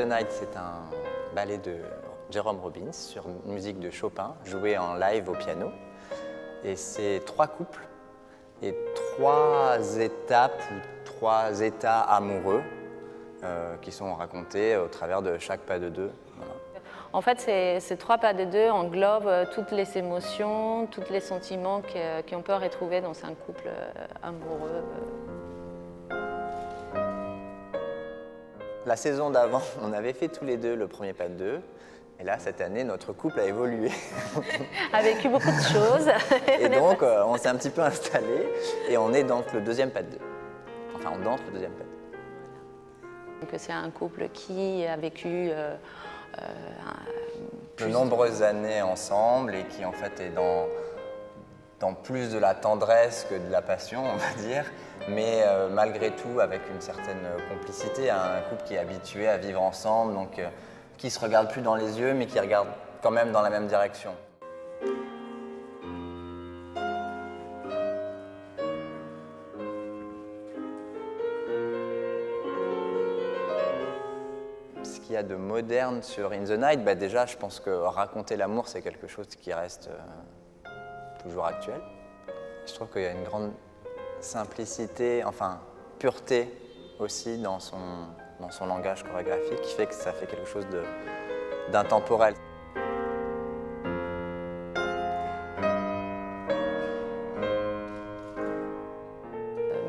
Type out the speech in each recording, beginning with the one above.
the Night, c'est un ballet de Jerome Robbins sur musique de Chopin, joué en live au piano. Et c'est 3 couples et 3 étapes ou 3 états amoureux qui sont racontés au travers de chaque pas de deux. Voilà. En fait, ces 3 pas de deux englobent toutes les émotions, tous les sentiments qu'on peut retrouver dans un couple amoureux. La saison d'avant, on avait fait tous les deux le premier pas de deux. Et là, cette année, notre couple a évolué. A vécu beaucoup de choses. Et donc, on s'est un petit peu installé et on est dans le deuxième pas de deux. Enfin, on danse le deuxième pas de deux. Donc, c'est un couple qui a vécu de nombreuses années ensemble et qui, en fait, est dans plus de la tendresse que de la passion, on va dire, mais malgré tout avec une certaine complicité. Un couple qui est habitué à vivre ensemble, donc qui ne se regarde plus dans les yeux, mais qui regarde quand même dans la même direction. Ce qu'il y a de moderne sur In the Night, déjà, je pense que raconter l'amour, c'est quelque chose qui reste toujours actuel. Je trouve qu'il y a une grande simplicité, enfin pureté aussi dans son langage chorégraphique qui fait que ça fait quelque chose d'intemporel.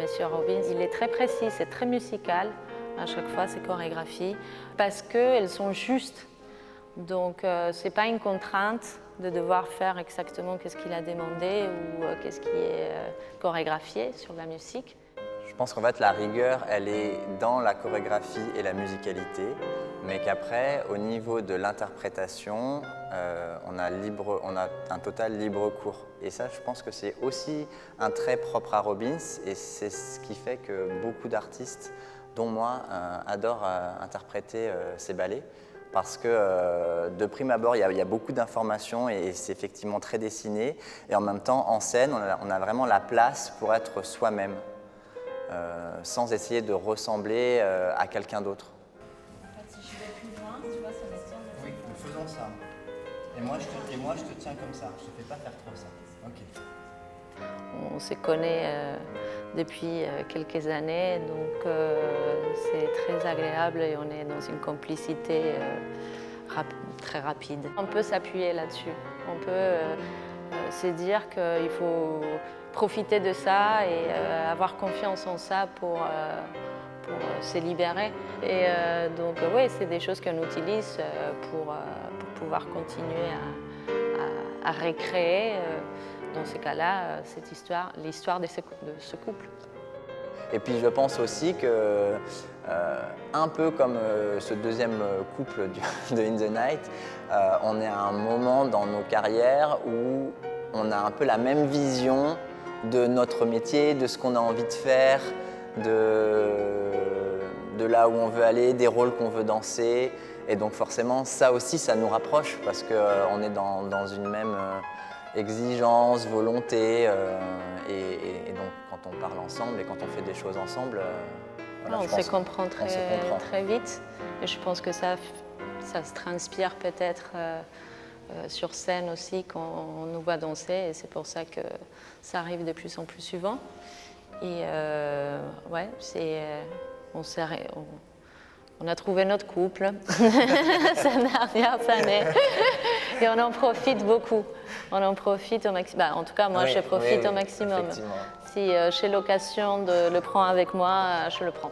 Monsieur Robbins, il est très précis, c'est très musical à chaque fois ses chorégraphies parce qu'elles sont justes. Donc ce n'est pas une contrainte de devoir faire exactement ce qu'il a demandé ou qu'est-ce qui est chorégraphié sur la musique. Je pense qu'en fait la rigueur, elle est dans la chorégraphie et la musicalité, mais qu'après, au niveau de l'interprétation, on a un total libre cours. Et ça, je pense que c'est aussi un trait propre à Robbins et c'est ce qui fait que beaucoup d'artistes, dont moi, adorent interpréter ces ballets. Parce que de prime abord, il y a beaucoup d'informations et c'est effectivement très dessiné. Et en même temps, en scène, on a vraiment la place pour être soi-même, sans essayer de ressembler à quelqu'un d'autre. En fait, si je vais plus loin, tu vois, ça me tient. Oui, nous faisons ça. Et moi, je te tiens comme ça. Je ne te fais pas faire trop ça. Ok. On se connaît depuis quelques années, donc c'est très agréable et on est dans une complicité très rapide. On peut s'appuyer là-dessus, on peut se dire qu'il faut profiter de ça et avoir confiance en ça pour se libérer. Et donc oui, c'est des choses qu'on utilise pour pouvoir continuer à recréer dans ce cas-là, l'histoire de ce couple. Et puis je pense aussi que, un peu comme ce deuxième couple de In the Night, on est à un moment dans nos carrières où on a un peu la même vision de notre métier, de ce qu'on a envie de faire, de là où on veut aller, des rôles qu'on veut danser. Et donc forcément, ça aussi, ça nous rapproche parce qu'on est dans une même exigence, volonté, et donc quand on parle ensemble et quand on fait des choses ensemble, voilà, on se comprend très vite. Et je pense que ça se transpire peut-être sur scène aussi quand on nous voit danser, et c'est pour ça que ça arrive de plus en plus souvent. Et ouais, on a trouvé notre couple ces dernières années et on en profite beaucoup. On en profite au maximum. En tout cas, moi, je profite au maximum. Si j'ai l'occasion de le prendre avec moi, je le prends.